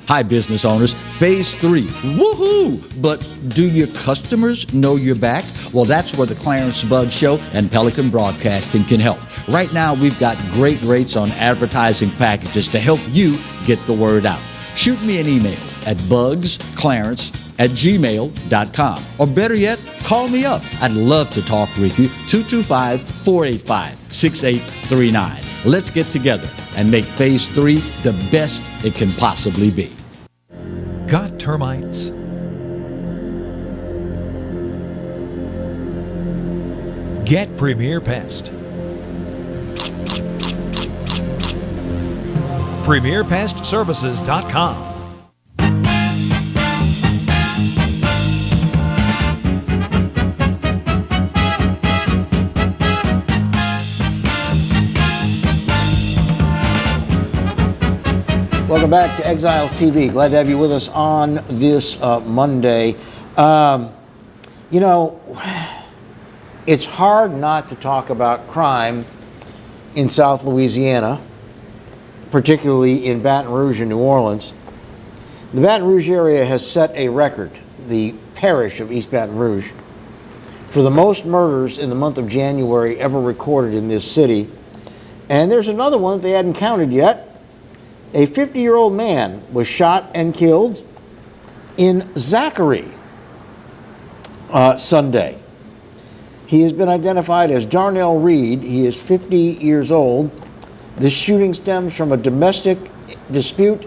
Hi, business owners. Phase 3. Woohoo! But do your customers know you're back? Well, that's where the Clarence Bugg Show and Pelican Broadcasting can help. Right now, we've got great rates on advertising packages to help you get the word out. Shoot me an email at bugsclarence@gmail.com. Or better yet, call me up. I'd love to talk with you. 225-485-6839. Let's get together and make Phase 3 the best it can possibly be. Got termites? Get Premier Pest. PremierPestServices.com. Welcome back to Exiles TV. Glad to have you with us on this Monday. You know, it's hard not to talk about crime in South Louisiana, particularly in Baton Rouge and New Orleans. The Baton Rouge area has set a record, the parish of East Baton Rouge, for the most murders in the month of January ever recorded in this city. And there's another one that they hadn't counted yet. A 50-year-old man was shot and killed in Zachary Sunday. He has been identified as Darnell Reed. He is 50 years old. This shooting stems from a domestic dispute,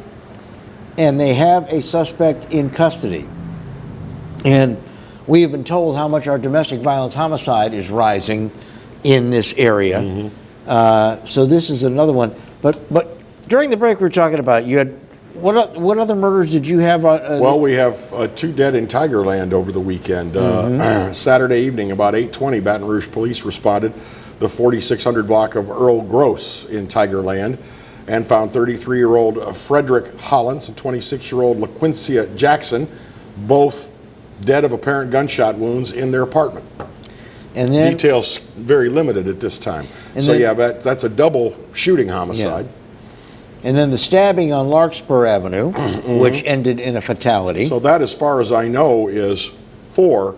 and they have a suspect in custody. And we have been told how much our domestic violence homicide is rising in this area. Mm-hmm. So this is another one. But during the break, we were talking about, you had, what other murders did you have? Well, we have 2 dead in Tigerland over the weekend. Saturday evening, about 8:20, Baton Rouge police responded the 4600 block of Earl Gross in Tigerland and found 33-year-old Frederick Hollins and 26-year-old LaQuincia Jackson, both dead of apparent gunshot wounds in their apartment. And then, details very limited at this time. So then, yeah, that's a double shooting homicide. Yeah. And then the stabbing on Larkspur Avenue, which ended in a fatality. So that, as far as I know, is 4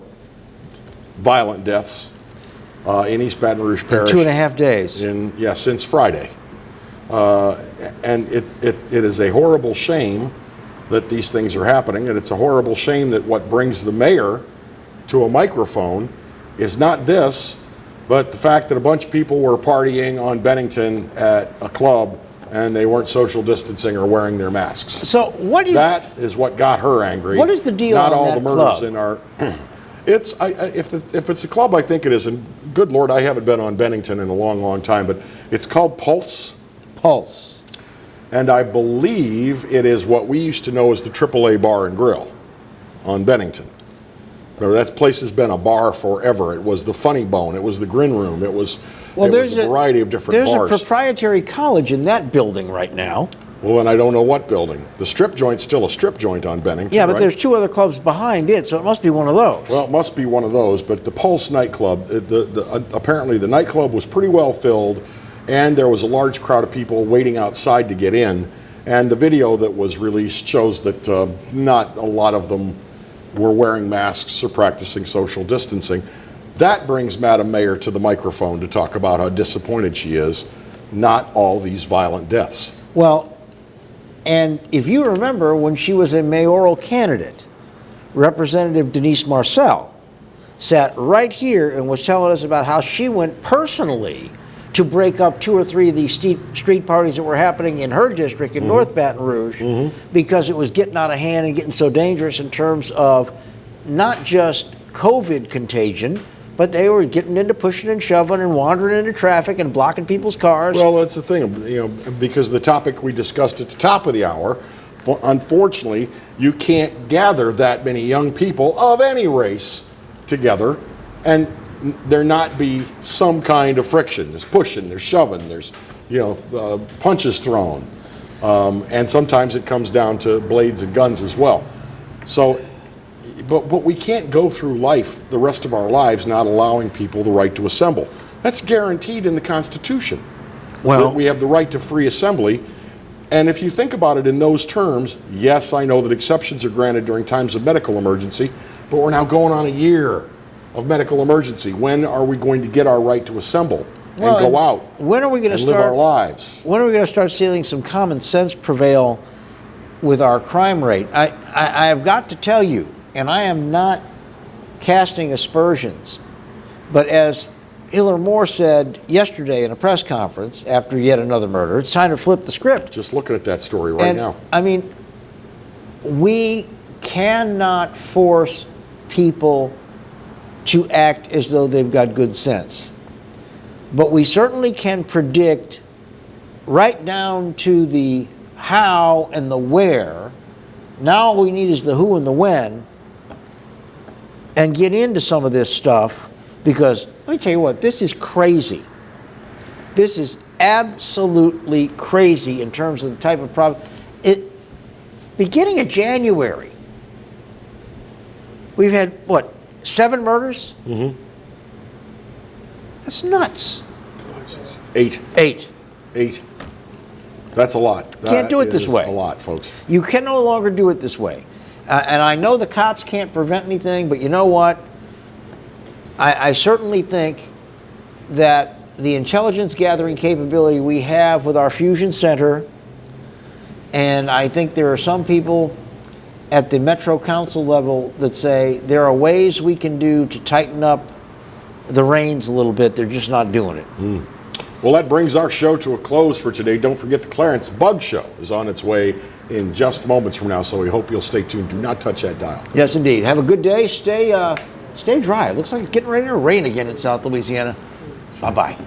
violent deaths in East Baton Rouge Parish. In 2.5 days. Since Friday. And it is a horrible shame that these things are happening, and it's a horrible shame that what brings the mayor to a microphone is not this, but the fact that a bunch of people were partying on Bennington at a club and they weren't social distancing or wearing their masks. So that is what got her angry. What is the deal Not on all that the murders club? in our. If it's a club, I think it is. And good Lord, I haven't been on Bennington in a long, long time, but it's called Pulse. Pulse. And I believe it is what we used to know as the AAA Bar and Grill on Bennington. Remember, that place has been a bar forever. It was the Funny Bone. It was the Grin Room. It was. Well, there's a variety of different bars. There's a proprietary college in that building right now. Well, then I don't know what building. The strip joint's still a strip joint on Bennington. Yeah, but right? there's 2 other clubs behind it, so it must be one of those. Well, it must be one of those. But the Pulse nightclub, apparently the nightclub was pretty well filled, and there was a large crowd of people waiting outside to get in. And the video that was released shows that not a lot of them were wearing masks or practicing social distancing. That brings Madam Mayor to the microphone to talk about how disappointed she is. Not all these violent deaths. Well, and if you remember when she was a mayoral candidate, Representative Denise Marcel sat right here and was telling us about how she went personally to break up 2 or 3 of these street parties that were happening in her district in North Baton Rouge because it was getting out of hand and getting so dangerous in terms of not just COVID contagion, but they were getting into pushing and shoving and wandering into traffic and blocking people's cars. Well, that's the thing, because the topic we discussed at the top of the hour, unfortunately, you can't gather that many young people of any race together and there not be some kind of friction. There's pushing, there's shoving, there's punches thrown, and sometimes it comes down to blades and guns as well. So, but we can't go through life the rest of our lives not allowing people the right to assemble. That's guaranteed in the Constitution. Well, we have the right to free assembly. And if you think about it in those terms, yes, I know that exceptions are granted during times of medical emergency, but we're now going on a year of medical emergency. When are we going to get our right to assemble and go out? When are we going to live our lives? When are we going to start seeing some common sense prevail with our crime rate? I have got to tell you, and I am not casting aspersions, but as Hiller Moore said yesterday in a press conference after yet another murder, it's time to flip the script. Just looking at that story right now. I mean, we cannot force people to act as though they've got good sense. But we certainly can predict right down to the how and the where. Now all we need is the who and the when, and get into some of this stuff, because let me tell you what, this is crazy. This is absolutely crazy in terms of the type of problem. Beginning of January, we've had, 7 murders? Mm-hmm. That's nuts. 5, 6, 8. 8. That's a lot. Can't do it this way. A lot, folks. You can no longer do it this way. And I know the cops can't prevent anything, but you know what? I certainly think that the intelligence gathering capability we have with our fusion center, and I think there are some people at the Metro Council level that say there are ways we can do to tighten up the reins a little bit. They're just not doing it. Well, that brings our show to a close for today. Don't forget the Clarence Bug Show is on its way in just moments from now, so we hope you'll stay tuned. Do not touch that dial. Yes, indeed. Have a good day. Stay dry. It looks like it's getting ready to rain again in South Louisiana. Bye-bye.